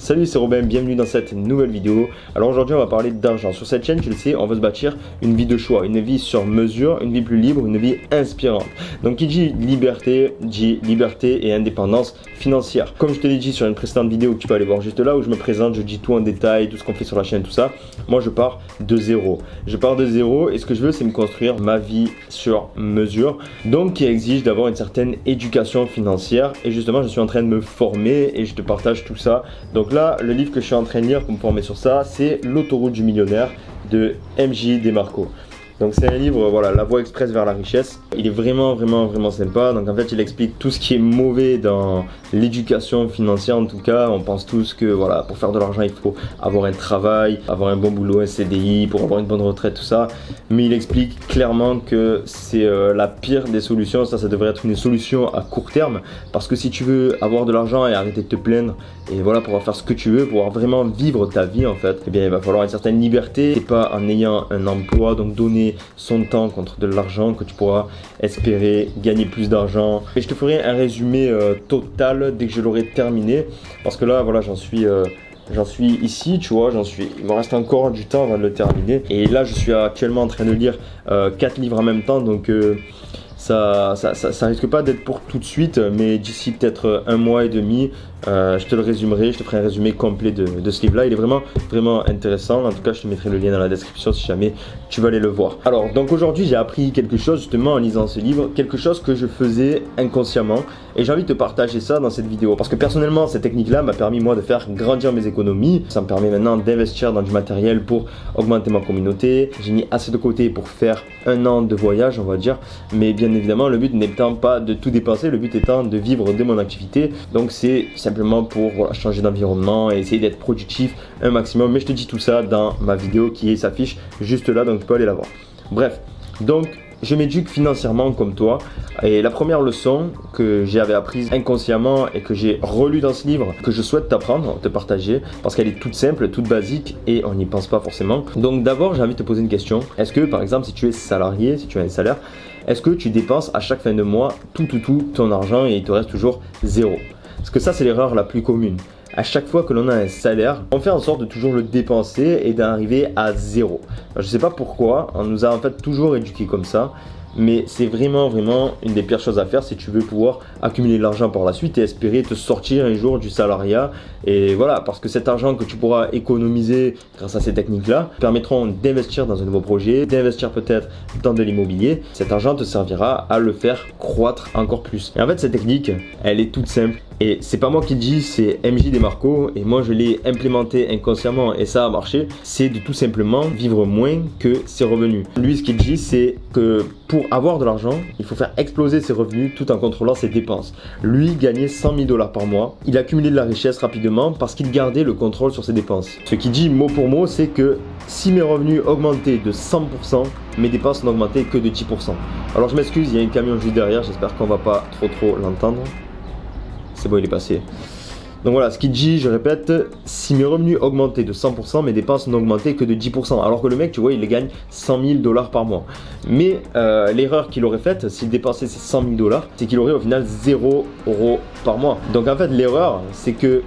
Salut, c'est Robin, bienvenue dans cette nouvelle vidéo. Alors aujourd'hui on va parler d'argent. Sur cette chaîne, tu le sais, on veut se bâtir une vie de choix, une vie sur mesure, une vie plus libre, une vie inspirante. Donc qui dit liberté et indépendance financière. Comme je te l'ai dit sur une précédente vidéo que tu peux aller voir juste là où je me présente, je dis tout en détail, tout ce qu'on fait sur la chaîne, tout ça. Moi je pars de zéro. Je pars de zéro et ce que je veux c'est me construire ma vie sur mesure. Donc qui exige d'avoir une certaine éducation financière et justement je suis en train de me former et je te partage tout ça. Donc là, le livre que je suis en train de lire pour me former sur ça, c'est L'autoroute du millionnaire de MJ DeMarco. Donc c'est un livre, voilà, la voie express vers la richesse. Il est vraiment sympa. Donc en fait, il explique tout ce qui est mauvais dans l'éducation financière. En tout cas, on pense tous que voilà, pour faire de l'argent, il faut avoir un travail, avoir un bon boulot, un CDI, pour avoir une bonne retraite, tout ça. Mais il explique clairement que c'est la pire des solutions. Ça devrait être une solution à court terme. Parce que si tu veux avoir de l'argent et arrêter de te plaindre, et voilà, pouvoir faire ce que tu veux, pouvoir vraiment vivre ta vie en fait, eh bien il va falloir une certaine liberté. Et pas en ayant un emploi, donc donner son temps contre de l'argent que tu pourras espérer gagner plus d'argent. Et je te ferai un résumé total dès que je l'aurai terminé, parce que là voilà, j'en suis ici, tu vois, il me reste encore du temps avant de le terminer. Et là je suis actuellement en train de lire 4 livres en même temps, donc ça risque pas d'être pour tout de suite, mais d'ici peut-être un mois et demi, je te le résumerai, je te ferai un résumé complet de ce livre là. Il est vraiment intéressant. En tout cas je te mettrai le lien dans la description si jamais tu veux aller le voir. Alors donc aujourd'hui j'ai appris quelque chose justement en lisant ce livre, quelque chose que je faisais inconsciemment, et j'ai envie de te partager ça dans cette vidéo parce que personnellement cette technique là m'a permis moi de faire grandir mes économies. Ça me permet maintenant d'investir dans du matériel pour augmenter ma communauté. J'ai mis assez de côté pour faire un an de voyage, on va dire, mais bien évidemment le but n'étant pas de tout dépenser, le but étant de vivre de mon activité. Donc c'est simplement pour voilà, changer d'environnement et essayer d'être productif un maximum. Mais je te dis tout ça dans ma vidéo qui s'affiche juste là, donc tu peux aller la voir. Bref, donc je m'éduque financièrement comme toi, et la première leçon que j'avais apprise inconsciemment et que j'ai relue dans ce livre, que je souhaite t'apprendre, te partager, parce qu'elle est toute simple, toute basique et on n'y pense pas forcément. Donc d'abord j'ai envie de te poser une question. Est-ce que par exemple si tu es salarié, si tu as un salaire, est-ce que tu dépenses à chaque fin de mois tout ton argent et il te reste toujours zéro? Parce que ça c'est l'erreur la plus commune. À chaque fois que l'on a un salaire, on fait en sorte de toujours le dépenser et d'arriver à zéro. Alors, je sais pas pourquoi, on nous a en fait toujours éduqués comme ça, mais c'est vraiment une des pires choses à faire si tu veux pouvoir accumuler de l'argent par la suite et espérer te sortir un jour du salariat. Et voilà, parce que cet argent que tu pourras économiser grâce à ces techniques-là permettront d'investir dans un nouveau projet, d'investir peut-être dans de l'immobilier. Cet argent te servira à le faire croître encore plus. Et en fait, cette technique, elle est toute simple. Et c'est pas moi qui le dis, c'est MJ DeMarco et moi je l'ai implémenté inconsciemment et ça a marché. C'est de tout simplement vivre moins que ses revenus. Lui, ce qu'il dit, c'est que pour avoir de l'argent, il faut faire exploser ses revenus tout en contrôlant ses dépenses. Lui gagnait 100 000 $ par mois. Il accumulait de la richesse rapidement parce qu'il gardait le contrôle sur ses dépenses. Ce qu'il dit mot pour mot, c'est que si mes revenus augmentaient de 100%, mes dépenses n'augmentaient que de 10%. Alors je m'excuse, il y a un camion juste derrière, j'espère qu'on va pas trop l'entendre. C'est bon, il est passé. Donc voilà, ce qu'il dit, je répète, si mes revenus augmentaient de 100%, mes dépenses n'augmentaient que de 10%. Alors que le mec, tu vois, il gagne 100 000 $ par mois. Mais l'erreur qu'il aurait faite, s'il dépensait ces 100 000 $, c'est qu'il aurait au final 0 € par mois. Donc en fait, l'erreur, c'est que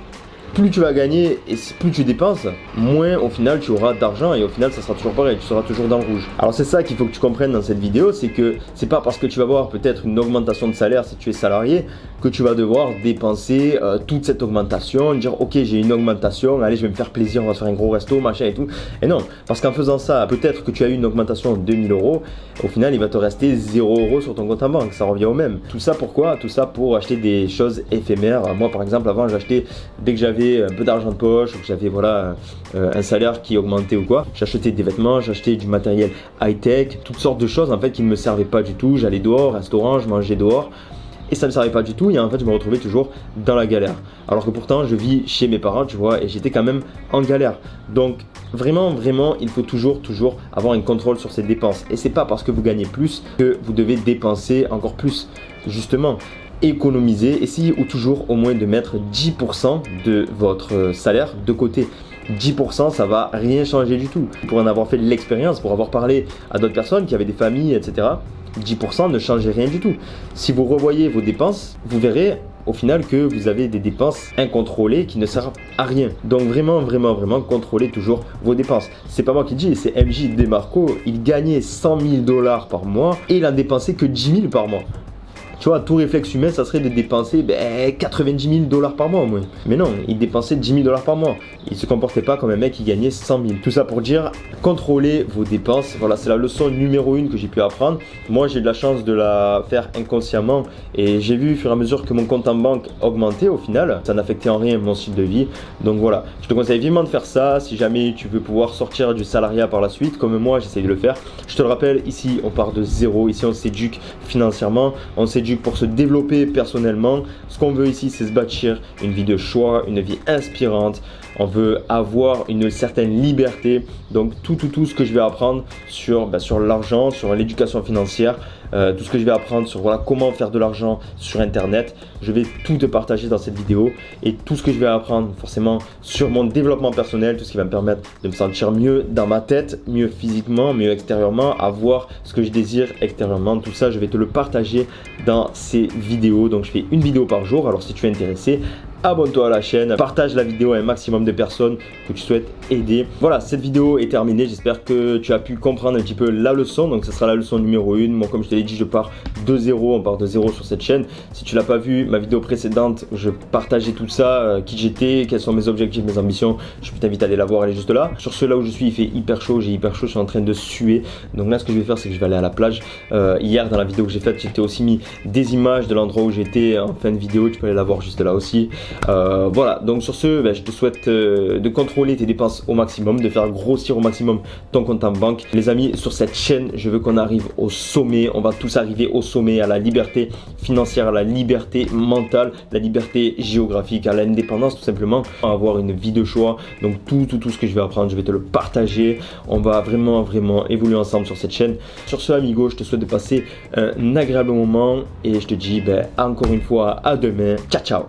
plus tu vas gagner et plus tu dépenses, moins au final tu auras d'argent et au final ça sera toujours pareil, tu seras toujours dans le rouge. Alors c'est ça qu'il faut que tu comprennes dans cette vidéo, c'est que c'est pas parce que tu vas avoir peut-être une augmentation de salaire si tu es salarié que tu vas devoir dépenser toute cette augmentation, dire ok j'ai une augmentation, allez je vais me faire plaisir, on va se faire un gros resto, machin et tout. Et non, parce qu'en faisant ça, peut-être que tu as eu une augmentation de 2 000 €, au final il va te rester 0 € sur ton compte en banque, ça revient au même. Tout ça pourquoi? Tout ça pour acheter des choses éphémères. Moi par exemple avant j'achetais, dès que j'avais un peu d'argent de poche ou que j'avais voilà un salaire qui augmentait ou quoi, j'achetais des vêtements, j'achetais du matériel high-tech, toutes sortes de choses en fait qui ne me servaient pas du tout. J'allais dehors, restaurant, je mangeais dehors et ça ne me servait pas du tout et en fait je me retrouvais toujours dans la galère. Alors que pourtant je vis chez mes parents, tu vois, et j'étais quand même en galère. Donc vraiment il faut toujours avoir un contrôle sur ses dépenses. Et c'est pas parce que vous gagnez plus que vous devez dépenser encore plus. Justement, économiser, essayez ou toujours au moins de mettre 10% de votre salaire de côté. 10% ça va rien changer du tout. Pour en avoir fait l'expérience, pour avoir parlé à d'autres personnes qui avaient des familles, etc. 10% ne changeait rien du tout. Si vous revoyez vos dépenses, vous verrez au final que vous avez des dépenses incontrôlées qui ne servent à rien. Donc vraiment contrôlez toujours vos dépenses. C'est pas moi qui dis, c'est MJ DeMarco. Il gagnait 100 000 $ par mois et il a dépensé que 10 000 par mois. Tu vois, tout réflexe humain, ça serait de dépenser 90 000 $ par mois au moins. Mais non, il dépensait 10 000 $ par mois. Il se comportait pas comme un mec qui gagnait 100 000. Tout ça pour dire, contrôlez vos dépenses. Voilà, c'est la leçon numéro 1 que j'ai pu apprendre. Moi, j'ai eu de la chance de la faire inconsciemment et j'ai vu au fur et à mesure que mon compte en banque augmentait au final. Ça n'affectait en rien mon style de vie. Donc voilà, je te conseille vivement de faire ça si jamais tu veux pouvoir sortir du salariat par la suite, comme moi, j'essaye de le faire. Je te le rappelle, ici, on part de zéro. Ici, on s'éduque financièrement. On s'éduque pour se développer personnellement. Ce qu'on veut ici, c'est se bâtir une vie de choix, une vie inspirante. On veut avoir une certaine liberté. Donc tout ce que je vais apprendre sur l'argent, sur l'éducation financière, tout ce que je vais apprendre sur comment faire de l'argent sur internet, je vais tout te partager dans cette vidéo. Et tout ce que je vais apprendre forcément sur mon développement personnel, tout ce qui va me permettre de me sentir mieux dans ma tête, mieux physiquement, mieux extérieurement, avoir ce que je désire extérieurement, tout ça je vais te le partager dans ces vidéos. Donc je fais une vidéo par jour, alors si tu es intéressé, abonne-toi à la chaîne, partage la vidéo à un maximum de personnes que tu souhaites aider. Voilà, cette vidéo est terminée. J'espère que tu as pu comprendre un petit peu la leçon. Donc, ce sera la leçon numéro 1. Moi, comme je te l'ai dit, je pars de zéro. On part de zéro sur cette chaîne. Si tu l'as pas vu, ma vidéo précédente, je partageais tout ça, qui j'étais, quels sont mes objectifs, mes ambitions. Je t'invite à aller la voir, elle est juste là. Sur ce, là où je suis, il fait hyper chaud. J'ai hyper chaud, je suis en train de suer. Donc là, ce que je vais faire, c'est que je vais aller à la plage. Hier, dans la vidéo que j'ai faite, j'étais aussi mis des images de l'endroit où j'étais en fin de vidéo. Tu peux aller la voir juste là aussi. Voilà, donc sur ce, je te souhaite de contrôler tes dépenses au maximum, de faire grossir au maximum ton compte en banque. Les amis, sur cette chaîne, je veux qu'on arrive au sommet. On va tous arriver au sommet, à la liberté financière, à la liberté mentale, la liberté géographique, à l'indépendance tout simplement, à avoir une vie de choix. Donc tout ce que je vais apprendre, je vais te le partager. On va vraiment évoluer ensemble sur cette chaîne. Sur ce, amigo, je te souhaite de passer un agréable moment et je te dis encore une fois à demain. Ciao.